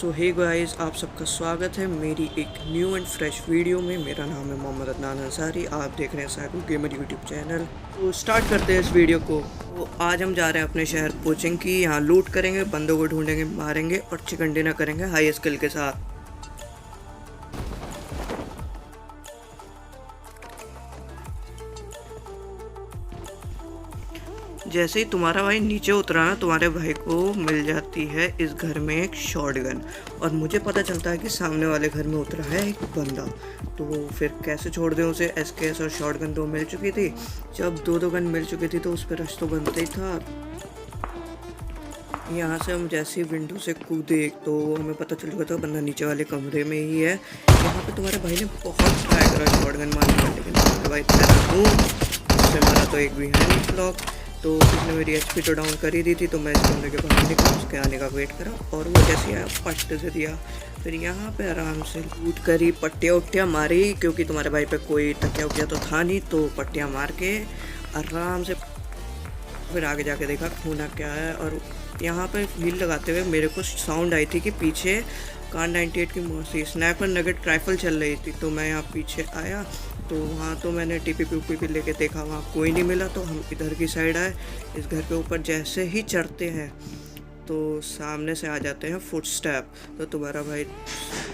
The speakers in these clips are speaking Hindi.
तो हे गाइस, आप सबका स्वागत है मेरी एक न्यू एंड फ्रेश वीडियो में। मेरा नाम है मोहम्मद अदनान अंसारी। आप देख रहे हैं साइको गेमर यूट्यूब चैनल। तो स्टार्ट करते हैं इस वीडियो को। तो आज हम जा रहे हैं अपने शहर कोचिंग की। यहाँ लूट करेंगे, बंदों को ढूंढेंगे, मारेंगे और चिकन डिनर करेंगे हाई स्किल के साथ। जैसे ही तुम्हारा भाई नीचे उतरा ना, तुम्हारे भाई को मिल जाती है इस घर में एक शॉटगन और मुझे पता चलता है कि सामने वाले घर में उतरा है एक बंदा। तो फिर कैसे छोड़ दें उसे। एसकेएस और शॉटगन दो मिल चुकी थी। जब दो गन मिल चुकी थी तो उस पर रश तो बनता ही था। यहाँ से हम जैसे विंडो से कूदे तो हमें पता चल चुका था बंदा नीचे वाले कमरे में ही है। यहाँ पे तुम्हारे भाई ने बहुत ट्राई करा शॉटगन मारने का, लेकिन तुम्हारे भाई उससे मारा तो एक भी है नहीं ब्लॉक। तो उसने मेरी एचपी तो डाउन कर ही दी थी। तो मैं इस कमरे के बाहर निकला, उसके आने का वेट करा और वो जैसे आया पट्टे से दिया। फिर यहाँ पे आराम से लूट करी, पट्टियाँ उट्टियाँ मारी, क्योंकि तुम्हारे भाई पे कोई तकिया उकिया तो था नहीं। तो पट्टियाँ मार के आराम से फिर आगे जाके देखा खूना क्या है। और यहाँ पे हील लगाते हुए मेरे को साउंड आई थी कि पीछे कार 98 की मौसी स्नैपर नगेट राइफल चल रही थी। तो मैं यहाँ पीछे आया तो वहाँ तो मैंने टीपी लेके देखा, वहाँ कोई नहीं मिला। तो हम इधर की साइड आए। इस घर के ऊपर जैसे ही चढ़ते हैं तो सामने से आ जाते हैं फुटस्टेप। तो तुम्हारा भाई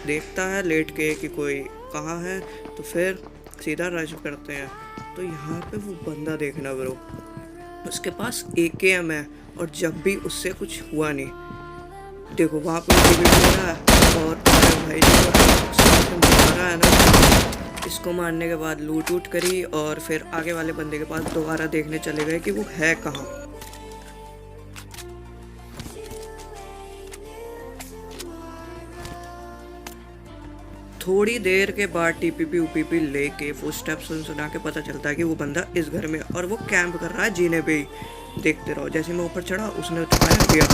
देखता है लेट के कि कोई कहाँ है, तो फिर सीधा रश करते हैं। तो यहाँ पे वो बंदा देखना ब्रो, उसके पास AKM है और जब भी उससे कुछ हुआ नहीं। देखो वहाँ पे रहा है और भाई जो मारा है ना, इसको मारने के बाद लूट वूट करी और फिर आगे वाले बंदे के पास दोबारा देखने चले गए कि वो है कहाँ। थोड़ी देर के बाद टीपी लेके फुटस्टेप सुना के पता चलता है कि वो बंदा इस घर में और वो कैंप कर रहा है जीने पे ही। देखते रहो, जैसे मैं ऊपर चढ़ा उसने छुपाया दिया।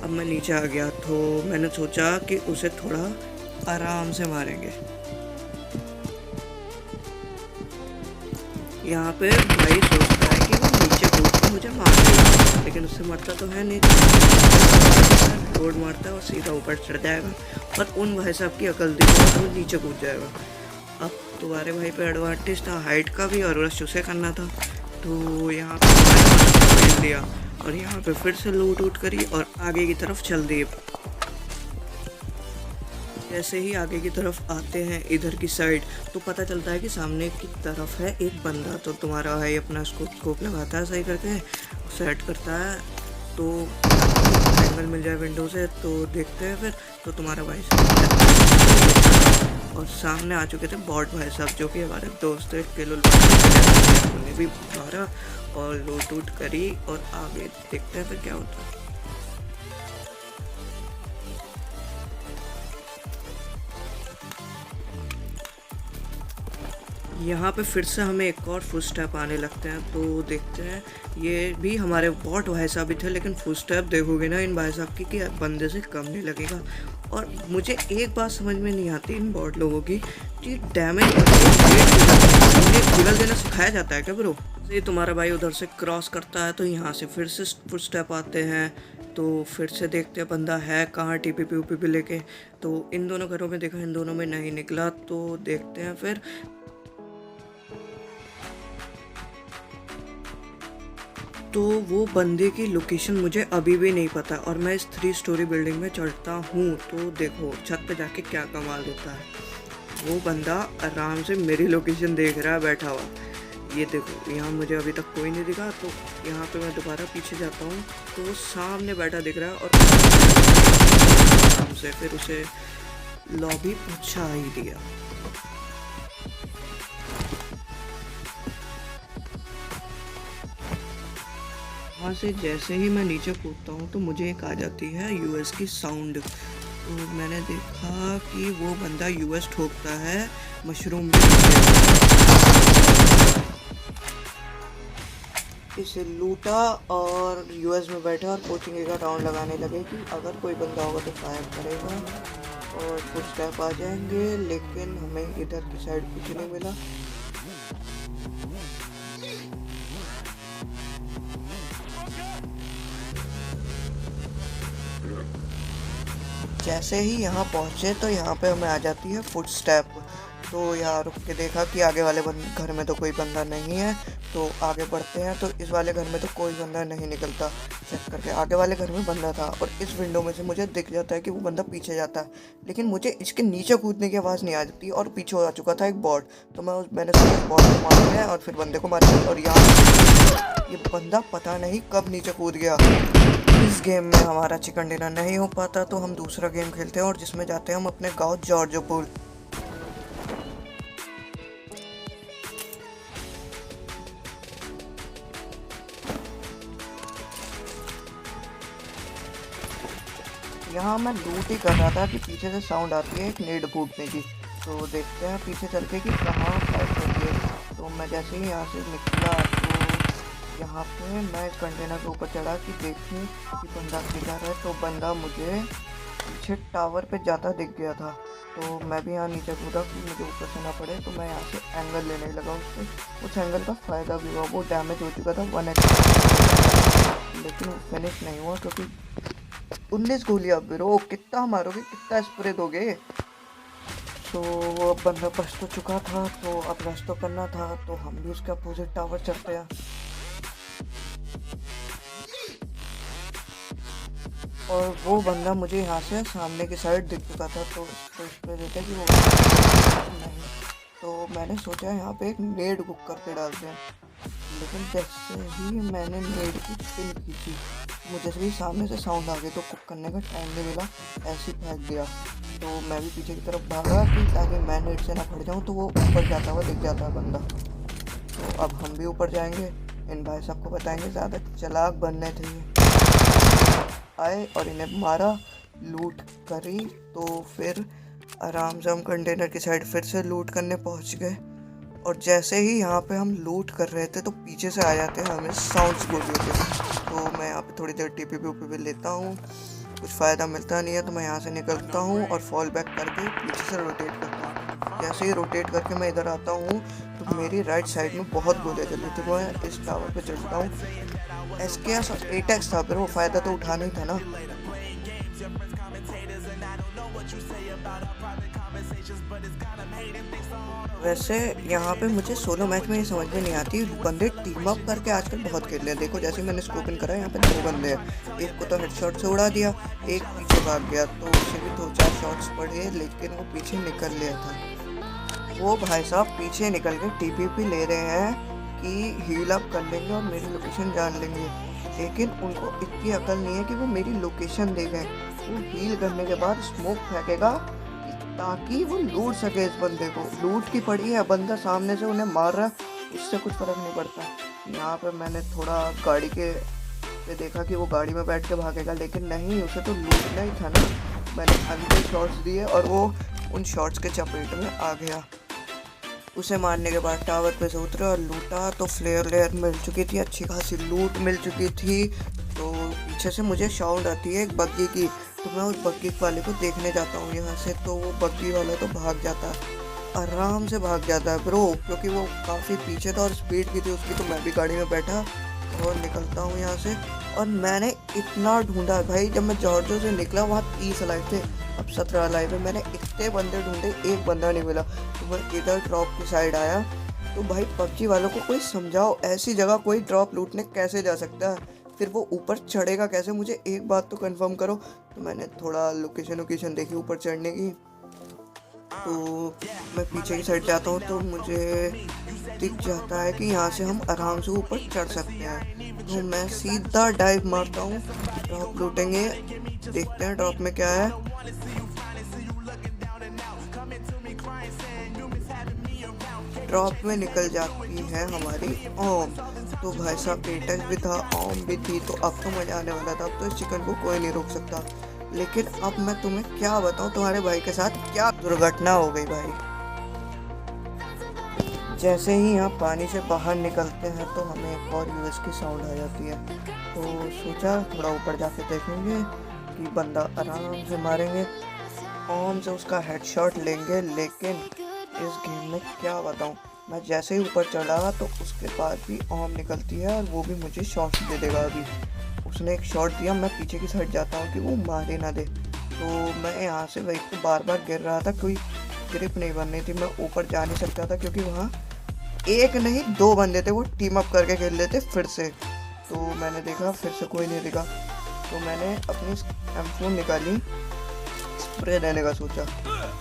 अब मैं नीचे आ गया तो मैंने सोचा कि उसे थोड़ा आराम से मारेंगे। यहाँ पे भाई सोचता है कि वो नीचे कूद के मुझे मार देगा, लेकिन उससे मरता तो है नहीं। रोड मारता है और सीधा ऊपर चढ़ जाएगा और उन भाई साहब की अकल दी तो वो नीचे कूद जाएगा। अब तुम्हारे भाई पे एडवांटेज था हाइट का भी और रश उसे करना था। तो यहाँ पे खेल दिया और यहाँ पे फिर से लूट वूट करी और आगे की तरफ चल दिए। जैसे ही आगे की तरफ आते हैं इधर की साइड तो पता चलता है कि सामने की तरफ है एक बंदा। तो तुम्हारा भाई अपना स्कोप लगाता है, सही करके सेट करता है तो एंगल मिल जाए विंडो से। तो देखते हैं फिर तो तुम्हारा भाई और सामने आ चुके थे बॉट भाई साहब, जो कि हमारे दोस्त किल उन्हें भी मारा और लूट वूट करी और आगे देखते हैं फिर क्या होता है। यहाँ पे फिर से हमें एक और फुटस्टेप आने लगते हैं। तो देखते हैं, ये भी हमारे बॉट भाई साहब भी थे, लेकिन फुटस्टेप देखोगे ना इन भाई साहब की कि बंदे से कम नहीं लगेगा। और मुझे एक बात समझ में नहीं आती इन बॉट लोगों की कि डैमेज गुगल देना सिखाया जाता है क्या ब्रो। ये तुम्हारा भाई उधर से क्रॉस करता है तो यहाँ से फिर से फुटस्टेप आते हैं। तो फिर से देखते हैं बंदा है कहाँ टीपी लेके। तो इन दोनों घरों में देखा, इन दोनों में नहीं निकला। तो देखते हैं फिर तो वो बंदे की लोकेशन मुझे अभी भी नहीं पता और मैं इस 3 स्टोरी बिल्डिंग में चढ़ता हूँ। तो देखो छत पे जाके क्या कमाल होता है। वो बंदा आराम से मेरी लोकेशन देख रहा है बैठा हुआ। ये देखो यहाँ मुझे अभी तक कोई नहीं दिखा। तो यहाँ पे मैं दोबारा पीछे जाता हूँ तो वो सामने बैठा दिख रहा है और आराम से फिर उसे लॉबी पहुँचा ही दिया। वहाँ से जैसे ही मैं नीचे कूदता हूँ तो मुझे एक आ जाती है यूएस की साउंड। तो मैंने देखा कि वो बंदा यूएस ठोकता है मशरूम इसे लूटा और यूएस में बैठा और कोचिंग का राउंड लगाने लगे कि अगर कोई बंदा होगा तो फायर करेगा और कुछ स्टेप आ जाएंगे। लेकिन हमें इधर की साइड कुछ नहीं मिला। जैसे ही यहाँ पहुँचे तो यहाँ पे हमें आ जाती है फुट स्टेप। तो यहाँ रुक के देखा कि आगे वाले घर में तो कोई बंदा नहीं है, तो आगे बढ़ते हैं। तो इस वाले घर में तो कोई बंदा नहीं निकलता। चेक करके आगे वाले घर में बंदा था और इस विंडो में से मुझे दिख जाता है कि वो बंदा पीछे जाता है, लेकिन मुझे इसके नीचे कूदने की आवाज़ नहीं आ जाती और पीछे आ चुका था एक बॉट। तो मैंने सोचा बॉट को मार दिया और फिर बंदे को मार दिया। और यहाँ ये बंदा पता नहीं कब नीचे कूद गया। इस गेम में हमारा चिकन डिनर नहीं हो पाता तो हम दूसरा गेम खेलते हैं और जिसमें जाते हैं हम अपने गाँव जॉर्जोपुर। यहाँ मैं लूट ही कर रहा था कि पीछे से साउंड आती है एक नेड फूटने की। तो देखते हैं पीछे चल के कि कहाँ फाइट होती है। तो मैं जैसे ही यहाँ से निकला तो यहाँ पे मैं इस कंटेनर के ऊपर चढ़ा कि देखूँ कि बंदा किधर है। तो बंदा मुझे पीछे टावर पे जाता दिख गया था। तो मैं भी यहाँ नीचे कूदा कि मुझे ऊपर से ना पड़े। तो मैं यहाँ से एंगल लेने लगा उससे। उस एंगल का फ़ायदा भी हुआ, वो डैमेज हो चुका था 1 लेकिन फिनिश नहीं हुआ क्योंकि 19 गोलियां। ब्रो कितना मारोगे, कितना स्प्रे दोगे। तो वो अब बंदा बच तो चुका था तो अब रश तो करना था। तो हम भी उसके अपोजिट टावर चढ़ते हैं और वो बंदा मुझे यहाँ से सामने की साइड दिख चुका था। तो उसको स्प्रे देते कि वो नहीं। तो मैंने सोचा यहाँ पे एक नेड बुक करके डालते हैं, लेकिन जैसे ही मैंने नेड की पिन की थी मुझे भी सामने से साउंड आ गई। तो कुक करने का टाइम नहीं मिला, ऐसे ही फेंक दिया। तो मैं भी पीछे की तरफ भागा कि ताकि मैं नेट से ना फट जाऊँ। तो वो ऊपर जाता हुआ दिख जाता है बंदा। तो अब हम भी ऊपर जाएंगे, इन भाई साहब को बताएंगे ज़्यादा चालाक बनने थे। आए और इन्हें मारा, लूट करी। तो फिर आराम से हम कंटेनर की साइड फिर से लूट करने पहुँच गए। और जैसे ही यहाँ पे हम लूट कर रहे थे तो पीछे से आ जाते हैं हमें साउंड्स गोलियों के। तो मैं यहाँ पे थोड़ी देर टीपीपी लेता हूँ, कुछ फ़ायदा मिलता नहीं है तो मैं यहाँ से निकलता हूँ और फॉल बैक करके पीछे से रोटेट करता हूँ। जैसे ही रोटेट करके मैं इधर आता हूँ तो मेरी राइट साइड में बहुत गोलियाँ चली थी। मैं इस टावर पे चढ़ता हूँ। एसकेएस और एटेक्स था, फिर वो फ़ायदा तो उठाना ही था ना। वैसे यहाँ पे मुझे सोलो मैच में ये समझ में नहीं आती, बंदे टीम अप करके आजकल बहुत खेल रहे हैं। देखो जैसे मैंने स्कोप इन करा, यहाँ पे 2 बंदे हैं। एक को तो हेडशॉट से उड़ा दिया, एक पीछे भाग गया। तो उसे भी 2-4 शॉट्स पड़े लेकिन वो पीछे निकल लिया था। वो भाई साहब पीछे निकल के टीपीपी ले रहे हैं कि हील अप कर लेंगे और मेरी लोकेशन जान लेंगे, लेकिन उनको इतनी अकल नहीं है कि वो मेरी लोकेशन दे गए। वो हील करने के बाद स्मोक फेंकेगा ताकि वो लूट सके इस बंदे को। लूट की पड़ी है, बंदा सामने से उन्हें मार रहा, उससे कुछ फ़र्क नहीं पड़ता। यहाँ पे मैंने थोड़ा गाड़ी के पे देखा कि वो गाड़ी में बैठ के भागेगा, लेकिन नहीं, उसे तो लूटना ही था ना। मैंने अंदर शॉट्स दिए और वो उन शॉट्स के चपेट में आ गया। उसे मारने के बाद टावर पे से उतरे और लूटा तो फ्लेयर लेयर मिल चुकी थी, अच्छी खासी लूट मिल चुकी थी। तो पीछे से मुझे साउंड आती है एक बग्गी की। तो मैं उस बग्गी वाले को देखने जाता हूँ यहाँ से। तो वो बग्गी वाला तो भाग जाता है, आराम से भाग जाता है ब्रो, क्योंकि वो काफ़ी पीछे था और स्पीड की थी उसकी। तो मैं भी गाड़ी में बैठा और निकलता हूँ यहाँ से। और मैंने इतना ढूंढा भाई, जब मैं जॉर्जो से निकला वहाँ 30 लाइव थे, अब 17 लाइव है। मैंने इतने बंदे ढूंढे, एक बंदा नहीं मिला। तो मैं इधर ड्रॉप की साइड आया। तो भाई पबजी वालों को कोई समझाओ, ऐसी जगह कोई ड्रॉप लूटने कैसे जा सकता है, फिर वो ऊपर चढ़ेगा कैसे, मुझे एक बात तो कंफर्म करो। तो मैंने थोड़ा लोकेशन देखी ऊपर चढ़ने की। तो मैं पीछे की साइड जाता हूँ तो मुझे दिख जाता है कि यहाँ से हम आराम से ऊपर चढ़ सकते हैं। तो मैं सीधा डाइव मारता हूँ, ड्रॉप लूटेंगे, देखते हैं ड्रॉप में क्या है। ड्रॉप में निकल जाती है हमारी ओम। तो भाई साहब एटेक्स भी था, ओम भी थी, तो अब तो मजा आने वाला था। अब तो इस चिकन को कोई नहीं रोक सकता। लेकिन अब मैं तुम्हें क्या बताऊं, तुम्हारे भाई के साथ क्या दुर्घटना हो गई भाई। जैसे ही यहाँ पानी से बाहर निकलते हैं तो हमें एक और यूएस की साउंड आ जाती है। तो सोचा थोड़ा ऊपर जाके देखेंगे कि बंदा आराम से मारेंगे, ओम से उसका हेडशॉट लेंगे। लेकिन इस गेम में क्या बताऊं, मैं जैसे ही ऊपर चढ़ा तो उसके बाद भी ओम निकलती है और वो भी मुझे शॉट दे देगा। अभी उसने एक शॉट दिया, मैं पीछे की साइड जाता हूँ कि वो मारे ना दे, तो मैं यहाँ से वही तो बार बार गिर रहा था, कोई ग्रिप नहीं बन रही थी, मैं ऊपर जा नहीं सकता था क्योंकि वहाँ एक नहीं 2 बंदे थे, वो टीम अप करके खेल रहे थे फिर से। तो मैंने देखा फिर से कोई नहीं दिखा, तो मैंने अपनी M4 निकाली, स्प्रे देने का सोचा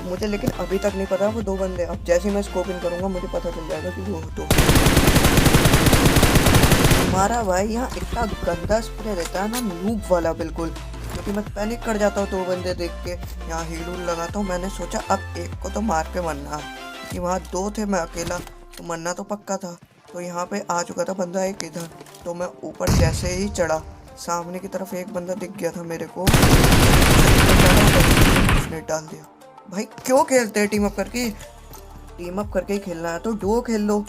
मुझे, लेकिन अभी तक नहीं पता वो 2 बंदे। अब जैसे ही मैं स्कोपिंग करूँगा मुझे पता चल जाएगा कि वो तो हमारा भाई यहाँ इतना गंदा स्प्रे देता है ना, नूब वाला बिल्कुल, क्योंकि मैं पैनिक कर जाता हूँ 2 बंदे देख के। यहाँ हील हूल लगाता हूँ, मैंने सोचा अब एक को तो मार के मरना, क्योंकि वहाँ 2 थे, मैं अकेला, तो मरना तो पक्का था। तो यहाँ पे आ चुका था बंदा एक इधर, तो मैं ऊपर जैसे ही चढ़ा, सामने की तरफ एक बंदा दिख गया था मेरे को, उसने डाल दिया। भाई क्यों खेलते हैं टीम अप करके? टीम अप करके ही खेलना है तो डुओ खेल लो।